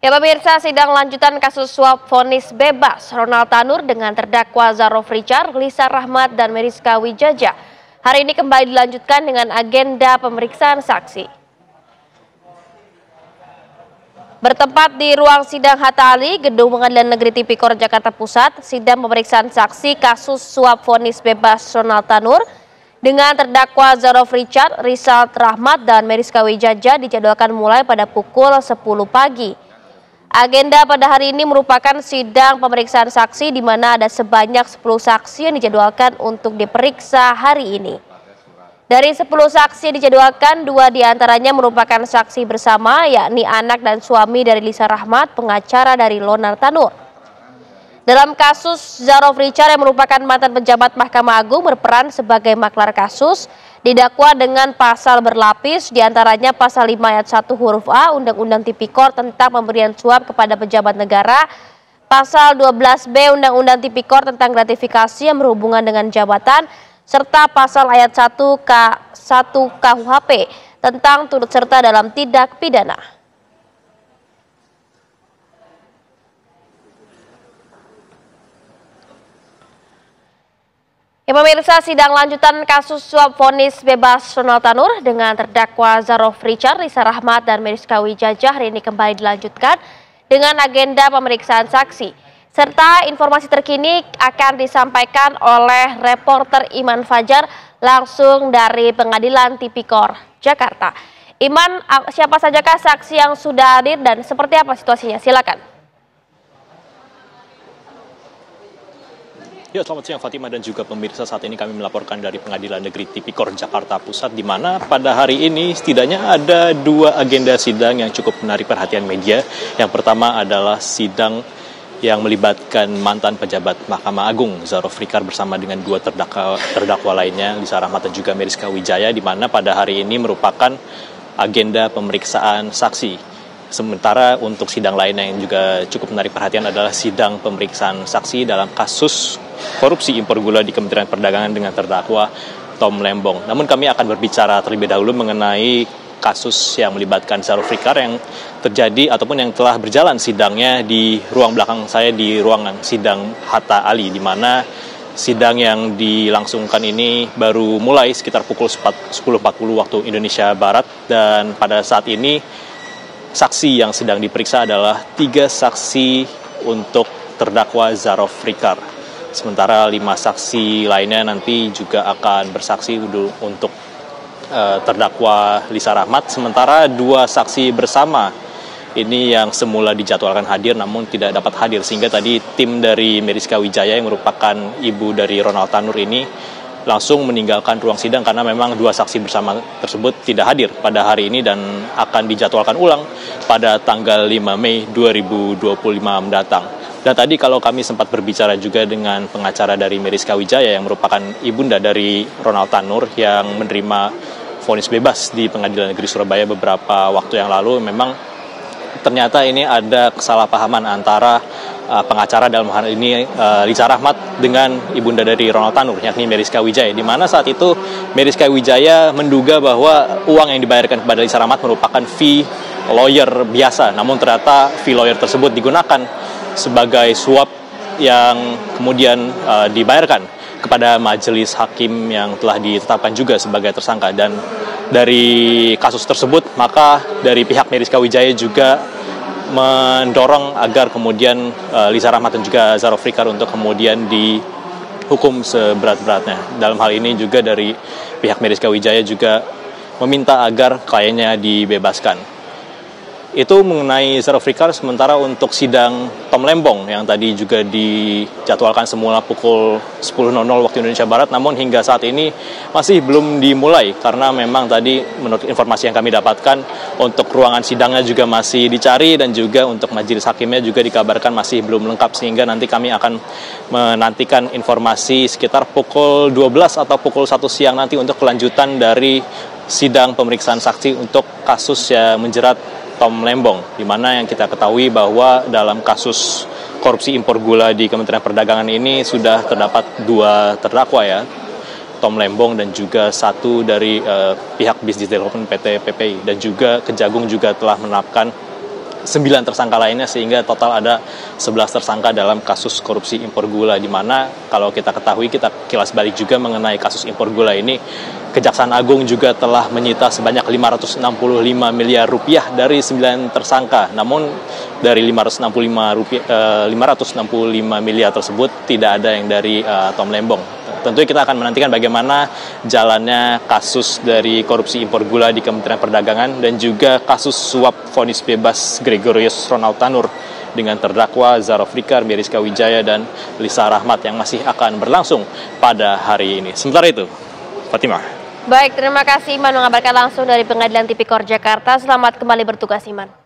Ya pemirsa, sidang lanjutan kasus suap vonis bebas Ronald Tanur dengan terdakwa Zarof Richard, Lisa Rahmat, dan Meriska Wijaya hari ini kembali dilanjutkan dengan agenda pemeriksaan saksi. Bertempat di ruang sidang Hatta Ali, Gedung Pengadilan Negeri Tipikor Jakarta Pusat, sidang pemeriksaan saksi kasus suap vonis bebas Ronald Tanur dengan terdakwa Zarof Richard, Lisa Rahmat, dan Meriska Wijaya dijadwalkan mulai pada pukul 10 pagi. Agenda pada hari ini merupakan sidang pemeriksaan saksi di mana ada sebanyak 10 saksi yang dijadwalkan untuk diperiksa hari ini. Dari 10 saksi yang dijadwalkan, 2 diantaranya merupakan saksi bersama, yakni anak dan suami dari Lisa Rahmat, pengacara dari Ronald Tanur. Dalam kasus Zarof Richard yang merupakan mantan pejabat Mahkamah Agung berperan sebagai maklar kasus, didakwa dengan pasal berlapis, diantaranya pasal 5 ayat 1 huruf A Undang-Undang Tipikor tentang pemberian suap kepada pejabat negara, pasal 12B Undang-Undang Tipikor tentang gratifikasi yang berhubungan dengan jabatan, serta pasal ayat 1 KUHP tentang turut serta dalam tindak pidana. Ya pemirsa, sidang lanjutan kasus suap vonis bebas Ronald Tanur dengan terdakwa Zarof Richard, Lisa Rahmat, dan Meriska Wijaya hari ini kembali dilanjutkan dengan agenda pemeriksaan saksi. Serta informasi terkini akan disampaikan oleh reporter Iman Fajar langsung dari Pengadilan Tipikor Jakarta. Iman, siapa sajakah saksi yang sudah hadir dan seperti apa situasinya? Silakan. Ya, selamat siang Fatima dan juga pemirsa. Saat ini kami melaporkan dari Pengadilan Negeri Tipikor Jakarta Pusat, di mana pada hari ini setidaknya ada 2 agenda sidang yang cukup menarik perhatian media. Yang pertama adalah sidang yang melibatkan mantan pejabat Mahkamah Agung Zarof Richard bersama dengan 2 terdakwa lainnya, Lisa Rahmat dan juga Meriska Wijaya, di mana pada hari ini merupakan agenda pemeriksaan saksi. Sementara untuk sidang lainnya yang juga cukup menarik perhatian adalah sidang pemeriksaan saksi dalam kasus korupsi impor gula di Kementerian Perdagangan dengan terdakwa Tom Lembong. Namun kami akan berbicara terlebih dahulu mengenai kasus yang melibatkan Zarof Richard yang terjadi ataupun yang telah berjalan sidangnya di ruang belakang saya, di ruangan sidang Hatta Ali, di mana sidang yang dilangsungkan ini baru mulai sekitar pukul 10.40 waktu Indonesia Barat, dan pada saat ini saksi yang sedang diperiksa adalah 3 saksi untuk terdakwa Zarof Richard. Sementara 5 saksi lainnya nanti juga akan bersaksi untuk terdakwa Lisa Rahmat. Sementara 2 saksi bersama ini yang semula dijadwalkan hadir namun tidak dapat hadir, sehingga tadi tim dari Meriska Wijaya yang merupakan ibu dari Ronald Tanur ini langsung meninggalkan ruang sidang karena memang 2 saksi bersama tersebut tidak hadir pada hari ini dan akan dijadwalkan ulang pada tanggal 5 Mei 2025 mendatang. Dan tadi kalau kami sempat berbicara juga dengan pengacara dari Meriska Wijaya yang merupakan ibunda dari Ronald Tanur yang menerima vonis bebas di Pengadilan Negeri Surabaya beberapa waktu yang lalu, memang ternyata ini ada kesalahpahaman antara pengacara dalam hal ini Lisa Rahmat dengan ibunda dari Ronald Tanur, yakni Meriska Wijaya, di mana saat itu Meriska Wijaya menduga bahwa uang yang dibayarkan kepada Lisa Rahmat merupakan fee lawyer biasa, namun ternyata fee lawyer tersebut digunakan sebagai suap yang kemudian dibayarkan kepada majelis hakim yang telah ditetapkan juga sebagai tersangka. Dan dari kasus tersebut, maka dari pihak Meriska Wijaya juga mendorong agar kemudian Lisa Rahmat dan juga Zarof Richard untuk kemudian dihukum seberat-beratnya. Dalam hal ini juga dari pihak Meriska Wijaya juga meminta agar kliennya dibebaskan. Itu mengenai Zarof Richard. Sementara untuk sidang Tom Lembong yang tadi juga dijadwalkan semula pukul 10.00 waktu Indonesia Barat, namun hingga saat ini masih belum dimulai karena memang tadi menurut informasi yang kami dapatkan untuk ruangan sidangnya juga masih dicari dan juga untuk majelis hakimnya juga dikabarkan masih belum lengkap, sehingga nanti kami akan menantikan informasi sekitar pukul 12 atau pukul 1 siang nanti untuk kelanjutan dari sidang pemeriksaan saksi untuk kasus yang menjerat Tom Lembong, di mana yang kita ketahui bahwa dalam kasus korupsi impor gula di Kementerian Perdagangan ini sudah terdapat 2 terdakwa, ya, Tom Lembong dan juga 1 dari pihak bisnis development PT PPI, dan juga Kejagung juga telah menetapkan 9 tersangka lainnya, sehingga total ada 11 tersangka dalam kasus korupsi impor gula, di mana kalau kita ketahui, kita kilas balik juga mengenai kasus impor gula ini, Kejaksaan Agung juga telah menyita sebanyak 565 miliar rupiah dari 9 tersangka. Namun dari 565 miliar tersebut tidak ada yang dari Tom Lembong. Tentunya kita akan menantikan bagaimana jalannya kasus dari korupsi impor gula di Kementerian Perdagangan dan juga kasus suap vonis bebas Gregorius Ronald Tanur dengan terdakwa Zaro Frikar, Meriska Wijaya, dan Lisa Rahmat yang masih akan berlangsung pada hari ini. Sementara itu, Fatimah. Baik, terima kasih Iman mengabarkan langsung dari Pengadilan Tipikor Jakarta. Selamat kembali bertugas, Iman.